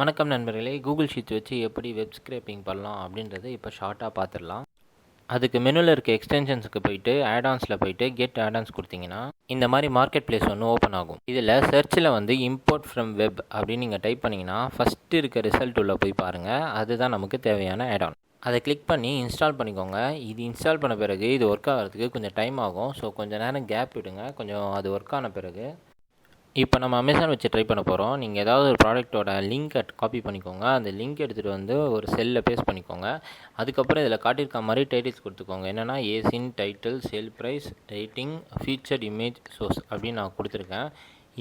வணக்கம் நண்பர்களே, Google sheets வச்சு எப்படி வெப் ஸ்க்ரேப்பிங் பண்ணலாம் அப்படின்றத இப்போ ஷார்ட்டாக பார்த்துடலாம். அதுக்கு மெனுவில் இருக்க எக்ஸ்டென்ஷன்ஸுக்கு போயிட்டு ஆடான்ஸில் போயிட்டு கெட் ஆடான்ஸ் கொடுத்தீங்கன்னா இந்த மாதிரி மார்க்கெட் பிளேஸ் ஒன்று ஓப்பன் ஆகும். இதில் சர்ச்சில் வந்து இம்போர்ட் ஃப்ரம் வெப் அப்படின்னு நீங்கள் டைப் பண்ணிங்கன்னா ஃபஸ்ட்டு இருக்க ரிசல்ட் உள்ள போய் பாருங்கள். அதுதான் நமக்கு தேவையான ஆடான். அதை கிளிக் பண்ணி இன்ஸ்டால் பண்ணிக்கோங்க. இது இன்ஸ்டால் பண்ண பிறகு இது ஒர்க் ஆகிறதுக்கு கொஞ்சம் டைம் ஆகும். ஸோ கொஞ்சம் நேரம் கேப் விடுங்க. கொஞ்சம் அது ஒர்க் ஆன பிறகு இப்போ நம்ம அமேசான் வச்சு ட்ரை பண்ண போகிறோம். நீங்கள் ஏதாவது ஒரு ப்ராடக்ட்டோட லிங்க்கை காப்பி பண்ணிக்கோங்க. அந்த லிங்க் எடுத்துகிட்டு வந்து ஒரு செல்லில் பேஸ்ட் பண்ணிக்கோங்க. அதுக்கப்புறம் இதில் காட்டியிருக்க மாதிரி டைட்டில்ஸ் கொடுத்துக்கோங்க. என்னென்னா ASIN, title, sale price, rating, featured image source அப்படின்னு நான் கொடுத்துருக்கேன்.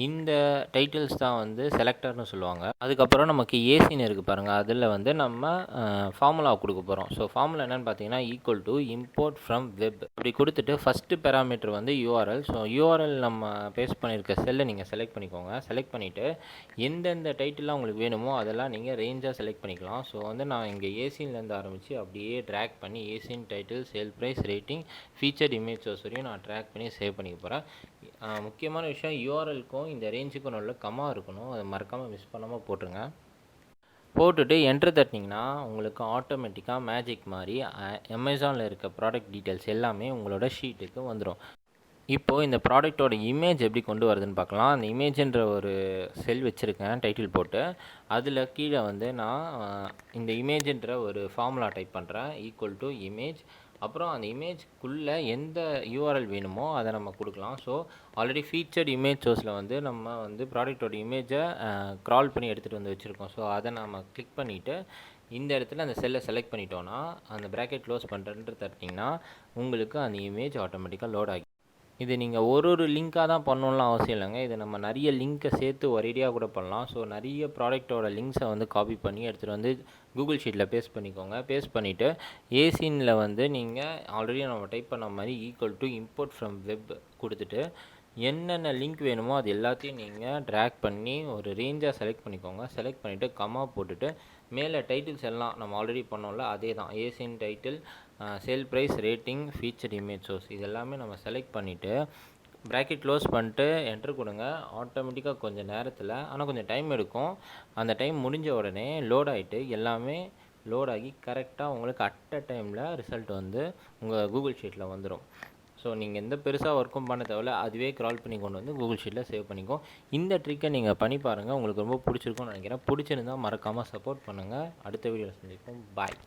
இந்த டைட்டில்ஸ் தான் வந்து செலக்டர்னு சொல்லுவாங்க. அதுக்கப்புறம் நமக்கு ஏசின்னு இருக்குது பாருங்கள், அதில் வந்து நம்ம ஃபார்முலா கொடுக்க போகிறோம். ஸோ ஃபார்முலா என்னென்னு பார்த்தீங்கன்னா equal to import from web அப்படி கொடுத்துட்டு ஃபஸ்ட்டு பேராமீட்டர் வந்து யூஆர்எல். ஸோ யூஆர்எல் நம்ம பேஸ்ட் பண்ணியிருக்க செல்லை நீங்கள் செலக்ட் பண்ணிக்கோங்க. செலக்ட் பண்ணிவிட்டு எந்தெந்த டைட்டிலாம் உங்களுக்கு வேணுமோ அதெல்லாம் நீங்கள் ரேஞ்சாக செலக்ட் பண்ணிக்கலாம். ஸோ வந்து நான் இங்கே ஏசின்லேருந்து ஆரம்பித்து அப்படியே ட்ராக் பண்ணி ASIN, title, sale price, rating, featured image source வரையும் நான் ட்ராக் பண்ணி சேவ் பண்ணிக்க போகிறேன். முக்கியமான விஷயம் யூஆர்எல்க்கும் இந்த ரேஞ்சுக்கும் நல்ல கம்மா இருக்கணும். அதை மறக்காமல் மிஸ் பண்ணாமல் போட்டுருங்க. போட்டுட்டு என்ட்ரு தட்டினீங்கன்னா உங்களுக்கு ஆட்டோமேட்டிக்காக மேஜிக் மாதிரி அமேசானில் இருக்க ப்ராடக்ட் டீட்டெயில்ஸ் எல்லாமே உங்களோட ஷீட்டுக்கு வந்துடும். இப்போது இந்த ப்ராடக்டோட இமேஜ் எப்படி கொண்டு வருதுன்னு பார்க்கலாம். அந்த இமேஜ்ன்ற ஒரு செல் வச்சுருக்கேன் டைட்டில் போட்டு. அதில் கீழே வந்து நான் இந்த இமேஜ்ன்ற ஒரு ஃபார்முலா டைப் பண்ணுறேன். Equal to image. அப்புறம் அந்த இமேஜ்க்குள்ளே எந்த யூஆர்எல் வேணுமோ அதை நம்ம கொடுக்கலாம். ஸோ ஆல்ரெடி ஃபீச்சர்ட் இமேஜ் சோர்ஸில் வந்து நம்ம வந்து ப்ராடக்டோட இமேஜை க்ரால் பண்ணி எடுத்துகிட்டு வந்து வச்சுருக்கோம். ஸோ அதை நம்ம கிளிக் பண்ணிவிட்டு இந்த இடத்துல அந்த செல்லை செலக்ட் பண்ணிட்டோன்னா அந்த ப்ராக்கெட் க்ளோஸ் பண்ணுறேன்ட்டு தட்டிங்கன்னா உங்களுக்கு அந்த இமேஜ் ஆட்டோமேட்டிக்காக லோட் ஆகி. இது நீங்கள் ஒரு லிங்க்காக தான் பண்ணணும்லாம் அவசியம் இல்லைங்க. இது நம்ம நிறைய லிங்க்கை சேர்த்து ஒரேடியாக கூட பண்ணலாம். ஸோ நிறைய ப்ராடக்டோட லிங்க்ஸை வந்து காப்பி பண்ணி எடுத்துகிட்டு வந்து கூகுள் ஷீட்டில் பேஸ்ட் பண்ணிக்கோங்க. பேஸ்ட் பண்ணிவிட்டு ஏசினில் வந்து நீங்கள் ஆல்ரெடி நம்ம டைப் பண்ண மாதிரி equal to import from web கொடுத்துட்டு என்னென்ன லிங்க் வேணுமோ அது எல்லாத்தையும் நீங்கள் ட்ராக் பண்ணி ஒரு ரேஞ்சாக செலக்ட் பண்ணிக்கோங்க. செலக்ட் பண்ணிவிட்டு கம்மா போட்டுட்டு மேலே டைட்டில்ஸ் எல்லாம் நம்ம ஆல்ரெடி பண்ணோம்ல அதே தான் ASIN, title, sale price, rating, feature image source இது எல்லாமே நம்ம செலக்ட் பண்ணிவிட்டு ப்ராக்கெட் க்ளோஸ் பண்ணிட்டு என்ட்ரு கொடுங்க. ஆட்டோமேட்டிக்காக கொஞ்சம் நேரத்தில், ஆனால் கொஞ்சம் டைம் எடுக்கும். அந்த டைம் முடிஞ்ச உடனே லோட் ஆகிட்டு எல்லாமே லோட் ஆகி கரெக்டாக உங்களுக்கு அட் அ டைமில் ரிசல்ட் வந்து உங்கள் கூகுள் ஷீட்டில் வந்துடும். ஸோ நீங்கள் எந்த பெருசாக ஒர்க்கும் பண்ண தேவையில்ல, அதுவே க்ரால் பண்ணி கொண்டு வந்து கூகுள் ஷீட்டில் சேவ் பண்ணிக்கோ. இந்த ட்ரிக்கை நீங்கள் பண்ணி பாருங்கள். உங்களுக்கு ரொம்ப பிடிச்சிருக்கும்னு நினைக்கிறேன். பிடிச்சிருந்தால் மறக்காமல் சப்போர்ட் பண்ணுங்கள். அடுத்த வீடியோவில் சந்திப்போம். பாய்.